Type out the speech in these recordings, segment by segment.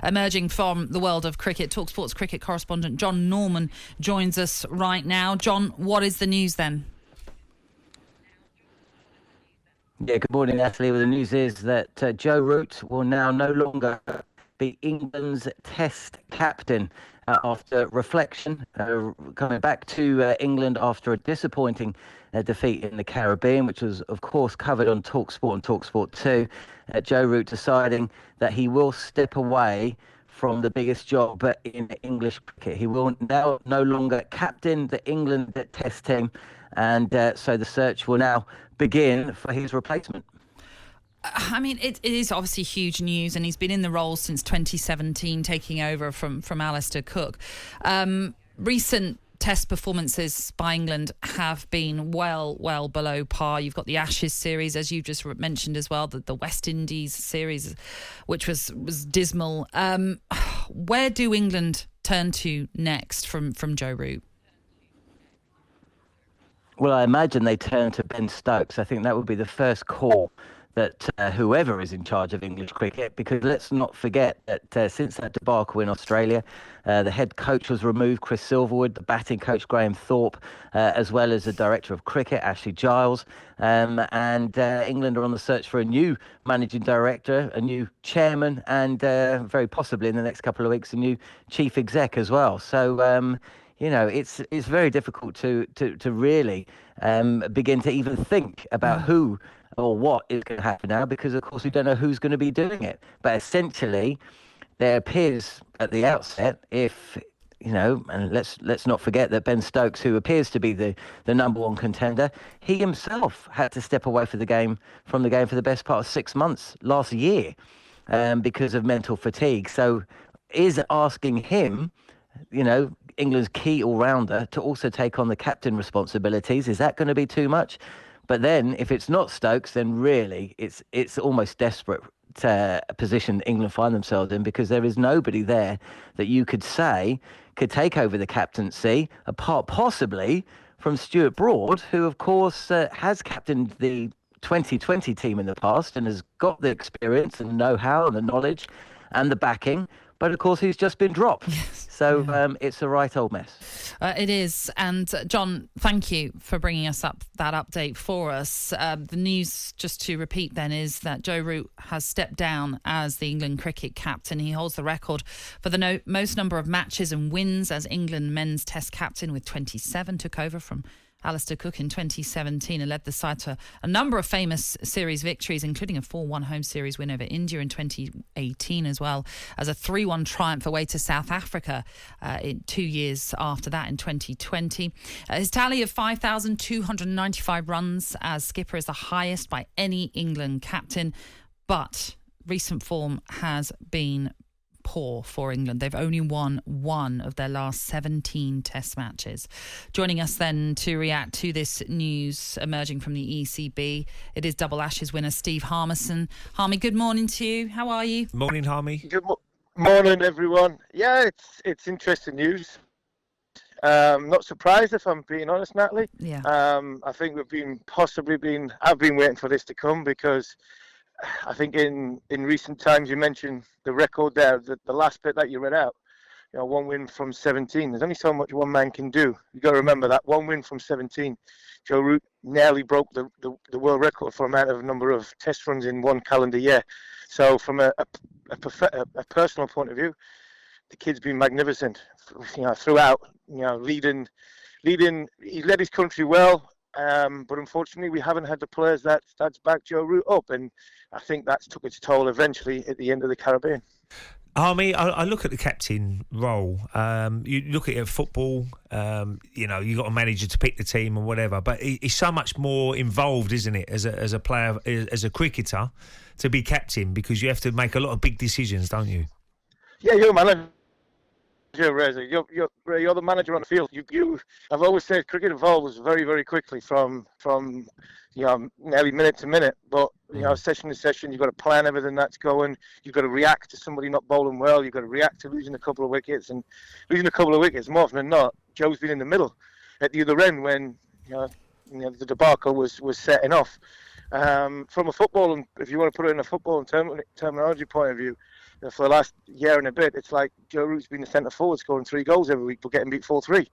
emerging from the world of cricket. talkSPORT's cricket correspondent John Norman joins us right now. John, what is the news then? Yeah, good morning, Natalie. Well, the news is that Joe Root will now no longer be England's Test captain after reflection, coming back to England after a disappointing defeat in the Caribbean, which was, of course, covered on talkSPORT and talkSPORT 2. Joe Root deciding that he will step away from the biggest job in English cricket. He will now no longer captain the England Test team, and so the search will now begin for his replacement. I mean, it is obviously huge news, and he's been in the role since 2017, taking over from Alistair Cook. Recent Test performances by England have been well below par. You've got the Ashes series, as you just mentioned as well, the West Indies series, which was dismal. Where do England turn to next from Joe Root? Well, I imagine they turn to Ben Stokes. I think that would be the first call that whoever is in charge of English cricket, because let's not forget that since that debacle in Australia, the head coach was removed, Chris Silverwood, the batting coach, Graham Thorpe, as well as the director of cricket, Ashley Giles. And England are on the search for a new managing director, a new chairman, and very possibly in the next couple of weeks, a new chief exec as well. So, it's very difficult to really begin to even think about who or what is going to happen now, because of course we don't know who's going to be doing it. But essentially, there appears at the outset, and let's not forget that Ben Stokes, who appears to be the number one contender, he himself had to step away from the game for the best part of 6 months last year because of mental fatigue. So is asking him, England's key all-rounder, to also take on the captain responsibilities, is that going to be too much? But then, if it's not Stokes, then really it's almost desperate position England find themselves in, because there is nobody there that you could say could take over the captaincy, apart possibly from Stuart Broad, who, of course, has captained the 2020 team in the past and has got the experience and the know-how and the knowledge and the backing. But, of course, he's just been dropped. Yes. So it's a right old mess. It is. And, John, thank you for bringing us up that update for us. The news, just to repeat then, is that Joe Root has stepped down as the England cricket captain. He holds the record for the most number of matches and wins as England men's Test captain with 27, took over from Alistair Cook in 2017 and led the side to a number of famous series victories, including a 4-1 home series win over India in 2018, as well as a 3-1 triumph away to South Africa in 2 years after that in 2020. His tally of 5,295 runs as skipper is the highest by any England captain, but recent form has been poor for England. They've only won one of their last 17 Test matches. Joining us then to react to this news emerging from the ECB, it is double Ashes winner Steve Harmison. Harmy, good morning to you. How are you? Morning, Harmy. Good morning, everyone. Yeah, it's interesting news. Not surprised, if I'm being honest, Natalie. Yeah. I think I've been waiting for this to come, because I think in recent times, you mentioned the record there, the last bit that you read out, one win from 17. There's only so much one man can do. You've got to remember that one win from 17. Joe Root nearly broke the world record for number of Test runs in one calendar year. So from a personal point of view, the kid's been magnificent, throughout, leading. He led his country well. But unfortunately, we haven't had the players that's backed Joe Root up, and I think that's took its toll eventually at the end of the Caribbean. Harmy, I look at the captain role. You look at football. You got a manager to pick the team and whatever, but it's so much more involved, isn't it? As a player, as a cricketer, to be captain, because you have to make a lot of big decisions, don't you? Yeah, you're a manager. Reza, you're the manager on the field. I've always said cricket evolves very, very quickly from nearly minute to minute. But session to session, you've got to plan everything that's going. You've got to react to somebody not bowling well. You've got to react to losing a couple of wickets, and losing a couple of wickets more often than not. Joe's been in the middle at the other end when the debacle was setting off. From a football, and if you want to put it in a football and terminology point of view, for the last year and a bit, it's like Joe Root's been the centre forward scoring 3 goals every week but getting beat 4-3.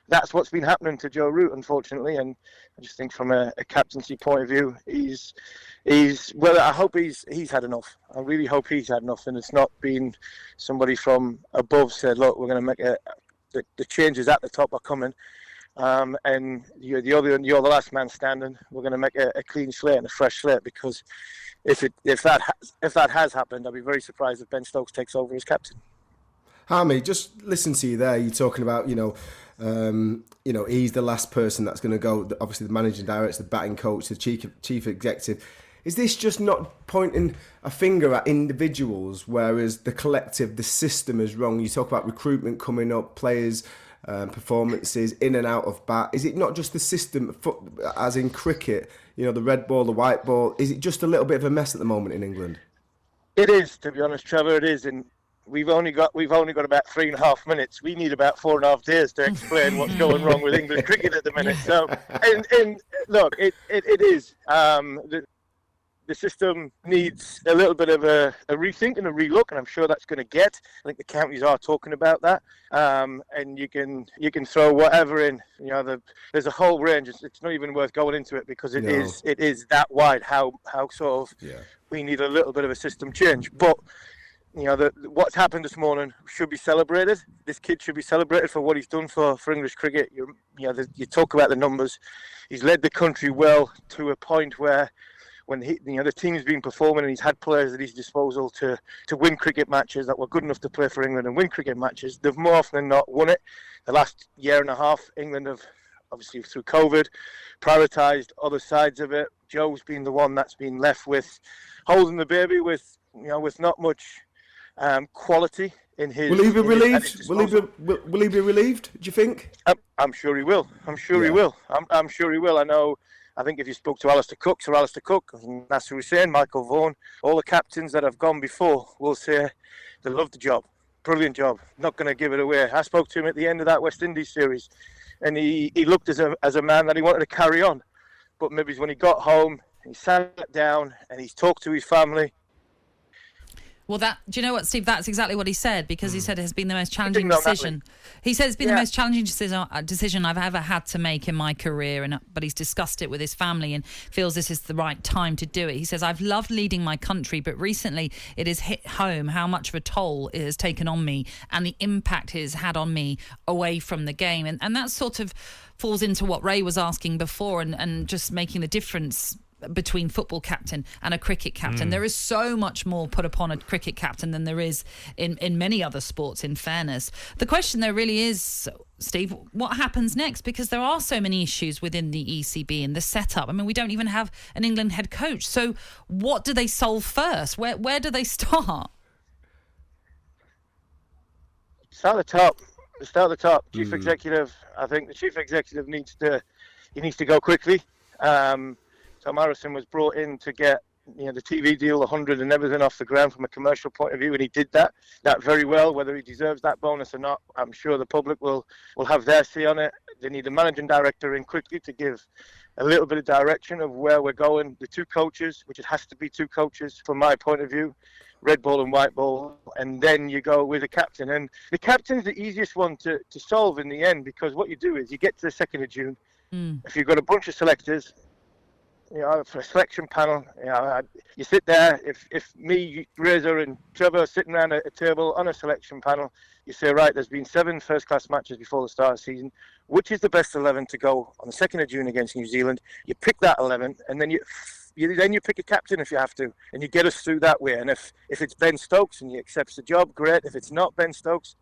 That's what's been happening to Joe Root, unfortunately. And I just think from a captaincy point of view, he's well, I hope he's had enough. I really hope he's had enough, and it's not been somebody from above said, look, we're going to make the changes at the top are coming. And you're the last man standing. We're going to make a clean slate and a fresh slate, because if that has happened, I'd be very surprised if Ben Stokes takes over as captain. Harmy, just listen to you there. You're talking about, he's the last person that's going to go. Obviously, the managing director, the batting coach, the chief executive. Is this just not pointing a finger at individuals, whereas the collective, the system is wrong? You talk about recruitment coming up, players, performances in and out of bat. Is it not just the system, as in cricket, the red ball, the white ball? Is it just a little bit of a mess at the moment in England? It is, to be honest, Trevor. It is, and we've only got about 3.5 minutes. We need about 4.5 days to explain what's going wrong with England cricket at the minute. So, and look, it is. The system needs a little bit of a rethink and a relook, and I'm sure that's going to get. I think the counties are talking about that, and you can throw whatever in. There's a whole range. It's not even worth going into it, because it is that wide. How sort of we need a little bit of a system change, but. What's happened this morning should be celebrated. This kid should be celebrated for what he's done for English cricket. You talk about the numbers. He's led the country well to a point where, when the team's been performing and he's had players at his disposal to win cricket matches that were good enough to play for England and win cricket matches, they've more often than not won it. The last year and a half, England have, obviously through COVID, prioritised other sides of it. Joe's been the one that's been left with holding the baby with not much quality in his. Will he be relieved? Will he be relieved? Do you think? I'm sure he will. I'm sure he will. I'm sure he will. I think if you spoke to Alistair Cook, Nasser Hussain, Michael Vaughan, all the captains that have gone before will say they love the job. Brilliant job. Not going to give it away. I spoke to him at the end of that West Indies series, and he looked as a man that he wanted to carry on. But maybe when he got home, he sat down and he's talked to his family. Well, do you know what, Steve? That's exactly what he said, because he said it has been the most challenging decision. He said it's been the most challenging decision I've ever had to make in my career, but he's discussed it with his family and feels this is the right time to do it. He says, I've loved leading my country, but recently it has hit home how much of a toll it has taken on me and the impact it has had on me away from the game. And that sort of falls into what Ray was asking before, and just making the difference between football captain and a cricket captain. There is so much more put upon a cricket captain than there is in many other sports, in fairness. The question there really is, Steve, what happens next? Because there are so many issues within the ECB and the setup. I mean, we don't even have an England head coach. So what do they solve first? Where do they start? Start at the top. Chief executive, I think the chief executive needs to go quickly. Tom Harrison was brought in to get the TV deal, 100 and everything off the ground from a commercial point of view, and he did that very well. Whether he deserves that bonus or not, I'm sure the public will have their say on it. They need a managing director in quickly to give a little bit of direction of where we're going. The 2 coaches, which it has to be 2 coaches from my point of view, red ball and white ball, and then you go with a captain. And the captain's the easiest one to solve in the end, because what you do is you get to the 2nd of June. If you've got a bunch of selectors, for a selection panel, you sit there. If me, Razor, and Trevor are sitting around a table on a selection panel, you say, right, there's been 7 first-class matches before the start of the season. Which is the best 11 to go on the 2nd of June against New Zealand? You pick that 11, and then you pick a captain if you have to, and you get us through that way. And if it's Ben Stokes and he accepts the job, great. If it's not Ben Stokes,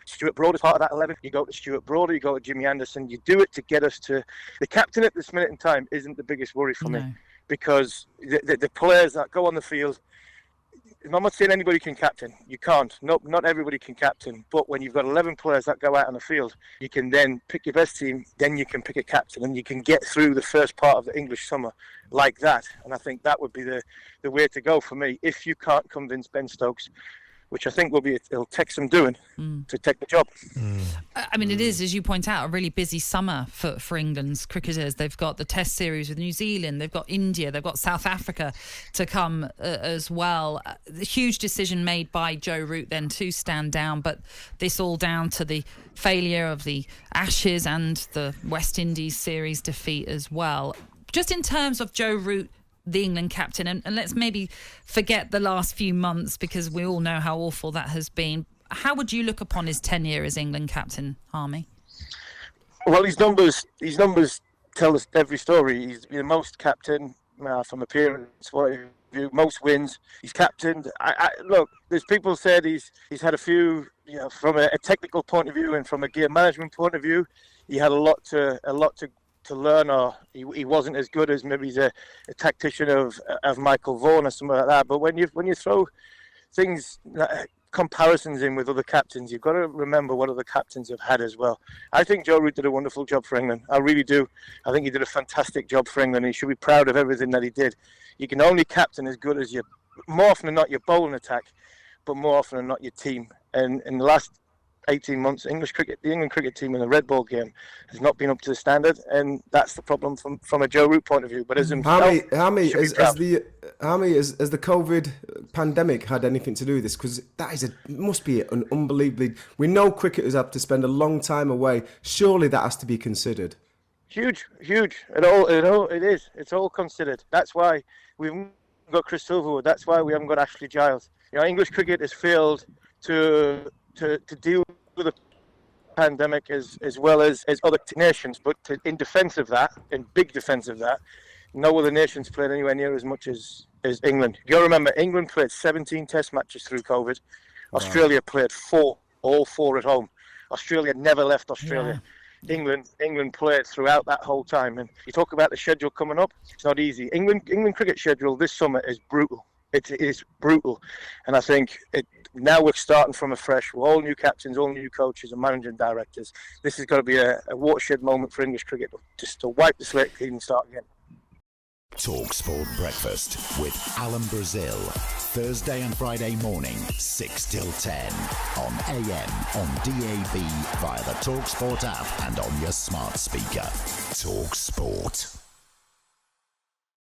Stuart Broad is part of that 11. You go to Stuart Broad, you go to Jimmy Anderson. You do it to get us to the captain at this minute in time. Isn't the biggest worry for me, because the players that go on the field. I'm not saying anybody can captain. You can't. Not everybody can captain. But when you've got 11 players that go out on the field, you can then pick your best team. Then you can pick a captain, and you can get through the first part of the English summer like that. And I think that would be the way to go for me. If you can't convince Ben Stokes, which I think it'll take some doing to take the job. I mean, it is, as you point out, a really busy summer for England's cricketers. They've got the Test series with New Zealand, they've got India, they've got South Africa to come as well. The huge decision made by Joe Root then to stand down, but this all down to the failure of the Ashes and the West Indies series defeat as well. Just in terms of Joe Root, the England captain, and let's maybe forget the last few months because we all know how awful that has been. How would you look upon his tenure as England captain, Harmy? Well, his numbers tell us every story. He's the most captain from appearance point of view, most wins. He's captained. Look, there's people said he's had a few, from a technical point of view and from a gear management point of view, he had a lot to learn, or he wasn't as good as maybe a tactician of Michael Vaughan or something like that. But when you throw things, comparisons in with other captains, you've got to remember what other captains have had as well. I think Joe Root did a wonderful job for England. I really do. I think he did a fantastic job for England. He should be proud of everything that he did. You can only captain as good as more often than not, your bowling attack, but more often than not, your team. And in the last 18 months, the England cricket team in the red ball game has not been up to the standard, and that's the problem from a Joe Root point of view. But as himself, Harmy, has the COVID pandemic had anything to do with this? Because must be an unbelievably. We know cricketers have to spend a long time away. Surely that has to be considered. Huge. It is. It's all considered. That's why we've got Chris Silverwood. That's why we haven't got Ashley Giles. English cricket has failed to deal with the pandemic as well as other nations, but in defence of that, in big defence of that, no other nations played anywhere near as much as England. You got to remember, England played 17 Test matches through COVID. Wow. Australia played 4, all 4 at home. Australia never left Australia. Yeah. England played throughout that whole time. And you talk about the schedule coming up, it's not easy. England cricket schedule this summer is brutal. It is brutal, and I think now we're starting from afresh with all new captains, all new coaches and managing directors. This has got to be a watershed moment for English cricket, just to wipe the slate clean and start again. talkSPORT Breakfast with Alan Brazil, Thursday and Friday morning, 6 till 10 on AM, on DAB, via the talkSPORT app and on your smart speaker. talkSPORT.